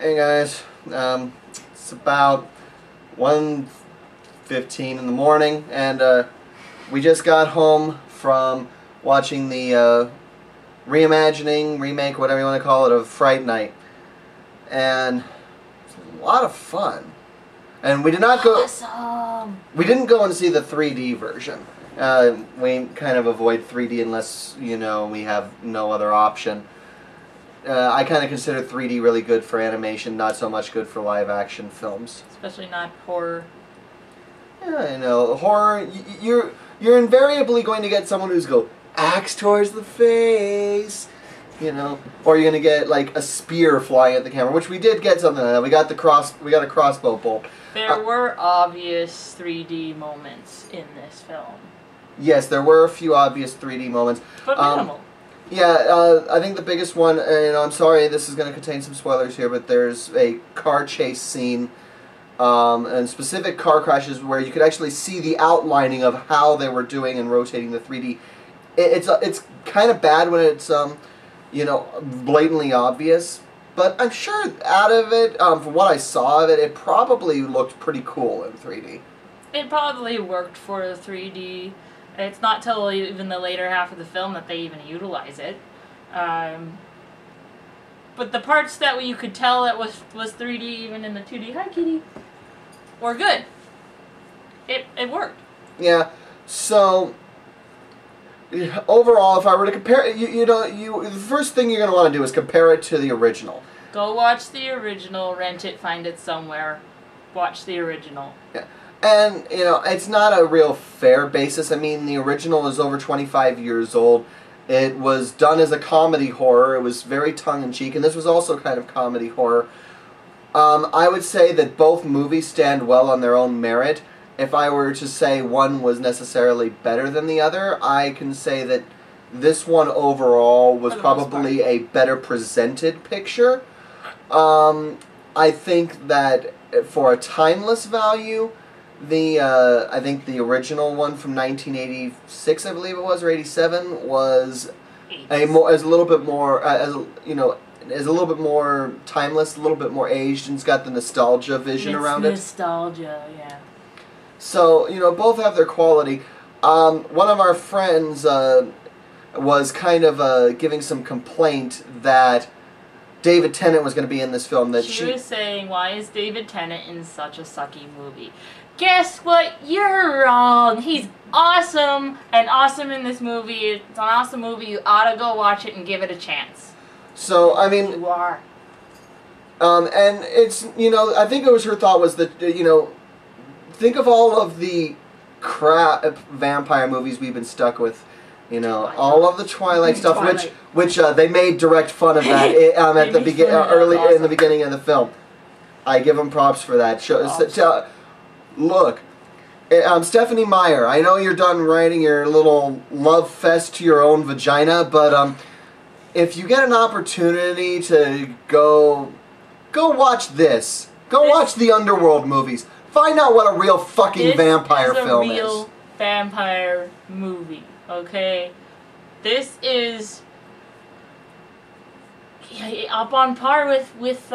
Hey guys, it's about 1:15 in the morning, and we just got home from watching the reimagining, remake, whatever you want to call it, of Fright Night, and it's a lot of fun. And we did not go. Awesome. We didn't go and see the 3D version. We kind of avoid 3D unless we have no other option. I kind of consider 3D really good for animation, not so much good for live action films. Especially not horror. Yeah, I know. Horror, you're invariably going to get someone who's go axe towards the face, or you're gonna get like a spear flying at the camera, which we did get something like that. We got a crossbow bolt. There were obvious 3D moments in this film. Yes, there were a few obvious 3D moments, but minimal. Yeah, I think the biggest one, and I'm sorry this is going to contain some spoilers here, but there's a car chase scene, and specific car crashes where you could actually see the outlining of how they were doing and rotating the 3D. It's kind of bad when it's, blatantly obvious, but I'm sure out of it, from what I saw of it, it probably looked pretty cool in 3D. It probably worked for 3D. It's not till even the later half of the film that they even utilize it. But the parts that you could tell that was 3D even in the 2D, hi kitty, were good. It worked. Yeah, so overall, if I were to compare it, the first thing you're going to want to do is compare it to the original. Go watch the original, rent it, find it somewhere. Watch the original. Yeah. And, it's not a real fair basis. I mean, the original is over 25 years old. It was done as a comedy horror. It was very tongue-in-cheek, and this was also kind of comedy horror. I would say that both movies stand well on their own merit. If I were to say one was necessarily better than the other, I can say that this one overall was probably a better presented picture. I think that for a timeless value, I think the original one from 1986, I believe it was, or 87, was is a little bit more timeless, a little bit more aged, and it's got the nostalgia vision around it. Nostalgia, yeah. So both have their quality. One of our friends was kind of giving some complaint that David Tennant was going to be in this film. That she was saying, why is David Tennant in such a sucky movie? Guess what? You're wrong. He's awesome, and awesome in this movie. It's an awesome movie. You ought to go watch it and give it a chance. So, I mean... You are. And it's, I think it was her thought was that, think of all of the crap vampire movies we've been stuck with. All of the Twilight stuff, which they made direct fun of that at the early in the beginning of the film. I give them props for that. Look, Stephanie Meyer, I know you're done writing your little love fest to your own vagina, but if you get an opportunity to go watch this. Go watch the Underworld movies. Find out what a real fucking vampire film is. This is a real vampire movie. Okay, this is up on par with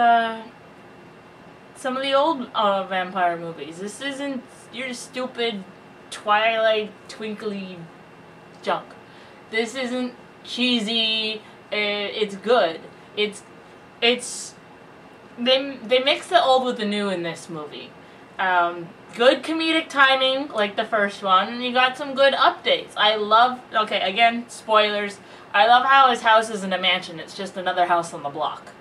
some of the old vampire movies. This isn't your stupid Twilight twinkly junk. This isn't cheesy. It's good. They mix the old with the new in this movie. Good comedic timing, like the first one, and you got some good updates. Okay, again, spoilers. I love how his house isn't a mansion, it's just another house on the block.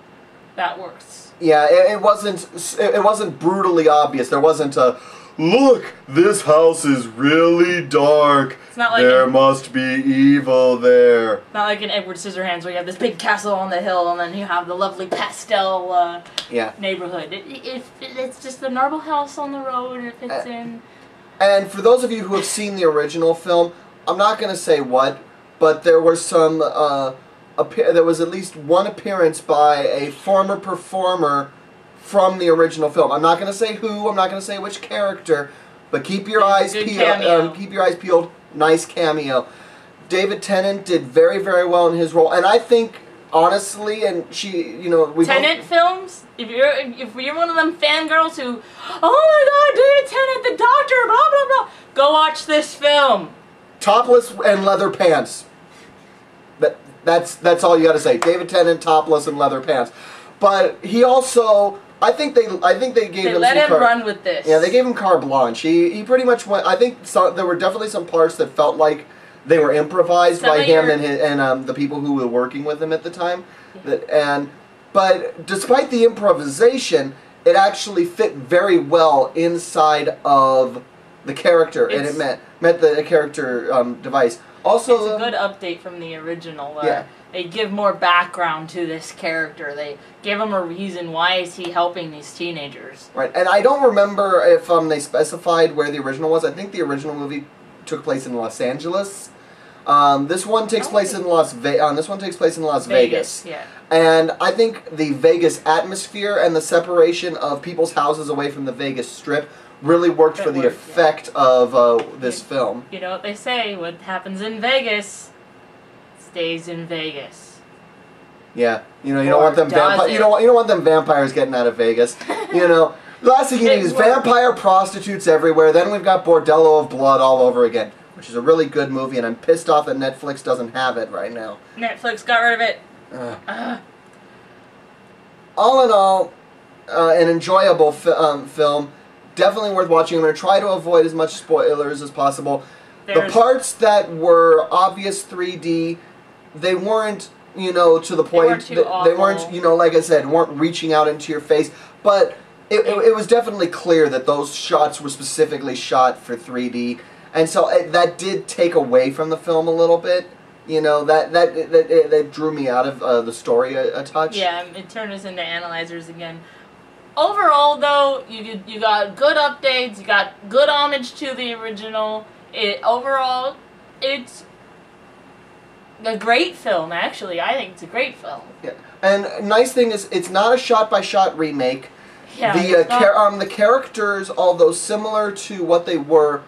That works. Yeah, it wasn't brutally obvious. There wasn't a, look, this house is really dark. It's not like there must be evil there. Not like in Edward Scissorhands where you have this big castle on the hill and then you have the lovely pastel neighborhood. It's just a normal house on the road. It fits in. And for those of you who have seen the original film, I'm not going to say what, but there were some... there was at least one appearance by a former performer from the original film. I'm not going to say who, I'm not going to say which character, but keep your eyes peeled. Keep your eyes peeled. Nice cameo. David Tennant did very, very well in his role, and I think honestly, and she, you know, we Tenet films. If you're one of them fangirls who, oh my God, David Tennant, the Doctor, blah blah blah, go watch this film. Topless and leather pants. That's all you got to say. David Tennant, topless and leather pants. But he also, I think they gave him. They let him run with this. Yeah, they gave him carte blanche. He pretty much went. I think there were definitely some parts that felt like they were improvised by him and the people who were working with him at the time. But despite the improvisation, it actually fit very well inside of the character, and it met the character device. Also, it's a good update from the original. Where they give more background to this character. They give him a reason why is he helping these teenagers. Right, and I don't remember if they specified where the original was. I think the original movie took place in Los Angeles. This one takes place in Las Vegas. Yeah. And I think the Vegas atmosphere and the separation of people's houses away from the Vegas Strip really worked for the effect of this film. You know what they say, what happens in Vegas stays in Vegas. Yeah, you know, you don't want them you don't want them vampires getting out of Vegas. You know, the last thing you need is vampire prostitutes everywhere. Then we've got Bordello of Blood all over again, which is a really good movie, and I'm pissed off that Netflix doesn't have it right now. Netflix got rid of it. All in all, an enjoyable film. Definitely worth watching. I'm going to try to avoid as much spoilers as possible. The parts that were obvious 3D, they weren't, you know, to the point. They weren't, you know, like I said, weren't reaching out into your face. But it was definitely clear that those shots were specifically shot for 3D. And so that did take away from the film a little bit. You know, that drew me out of the story a touch. Yeah, it turned us into analyzers again. Overall, though, you got good updates, you got good homage to the original. Overall, it's a great film, actually. I think it's a great film. Yeah. And nice thing is, it's not a shot-by-shot remake. Yeah, the characters, although similar to what they were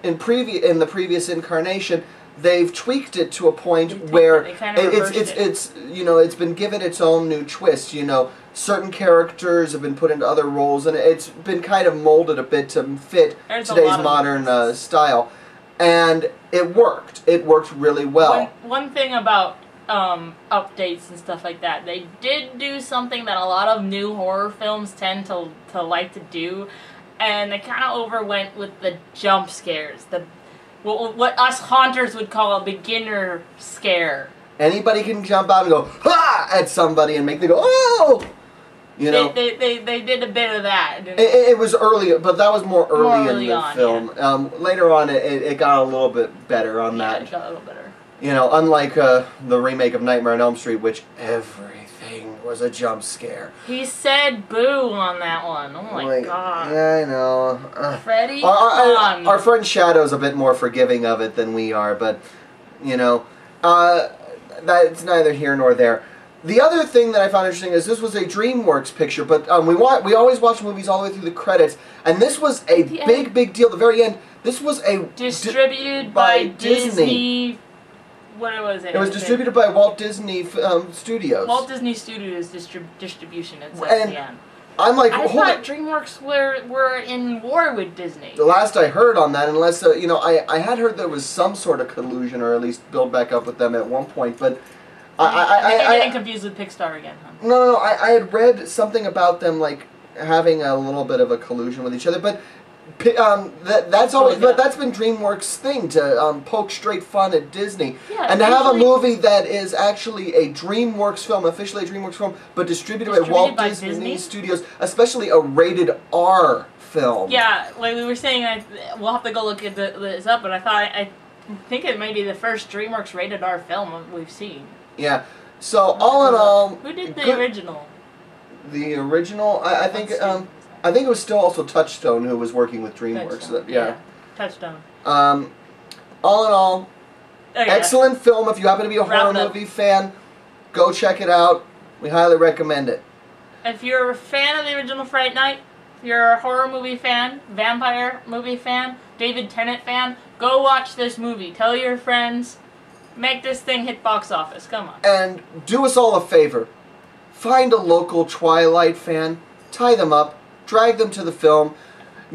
in the previous incarnation, they've tweaked it to a point where it's you know, it's been given its own new twist. You know, certain characters have been put into other roles, and it's been kind of molded a bit to fit today's modern style. And it worked. It worked really well. One thing about updates and stuff like that, they did do something that a lot of new horror films tend to like to do, and they kind of overwent with the jump scares. What us haunters would call a beginner scare. Anybody can jump out and go ha at somebody and make them go oh. You know, they did a bit of that. It was early, but that was more early in the film. Yeah. Later on, it got a little bit better on that. It got a little better. You know, unlike the remake of Nightmare on Elm Street, which everything was a jump scare. He said boo on that one. Oh my God. Yeah, I know. Freddy, our friend Shadow's a bit more forgiving of it than we are, but, you know, that's neither here nor there. The other thing that I found interesting is this was a DreamWorks picture, but we always watch movies all the way through the credits, and this was a big deal. The very end, this was distributed by Disney. What was it? It was distributed by Walt Disney Studios. Walt Disney Studios distribution. It says at the end. I'm like, I thought DreamWorks were in war with Disney. The last I heard on that, unless you know, I had heard there was some sort of collusion, or at least build back up with them at one point, but. I'm getting confused with Pixar again, huh? No, I had read something about them like having a little bit of a collusion with each other, but that's been DreamWorks' thing to poke straight fun at Disney, and to have a movie that is actually a DreamWorks film, officially a DreamWorks film, but distributed by Walt Disney Studios, especially a rated R film. Yeah, like we were saying, we'll have to go look at this up, but I think it might be the first DreamWorks rated R film we've seen. Yeah, so all in all... Who did the original? The original? I think it was still also Touchstone who was working with DreamWorks. Yeah. Touchstone. All in all, excellent film. If you happen to be a horror movie fan, go check it out. We highly recommend it. If you're a fan of the original Fright Night, if you're a horror movie fan, vampire movie fan, David Tennant fan, go watch this movie. Tell your friends. Make this thing hit box office. Come on. And do us all a favor. Find a local Twilight fan, tie them up, drag them to the film,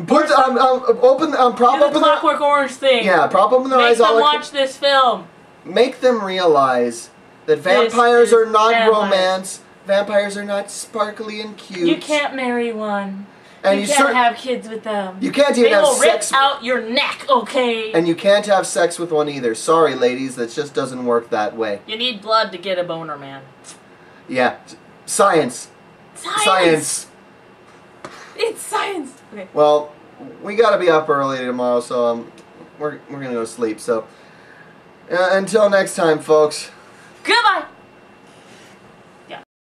put prop Do the Clockwork Orange thing. Yeah, prop open their Make eyes. them watch this film. Make them realize that vampires are not romance. Vampires are not sparkly and cute. You can't marry one. And you can't have kids with them. You can't even have sex. They will rip out your neck, okay? And you can't have sex with one either. Sorry, ladies, that just doesn't work that way. You need blood to get a boner, man. Yeah. Science. Science. It's science. Okay. Well, we gotta be up early tomorrow, so we're gonna go to sleep. So until next time, folks. Goodbye.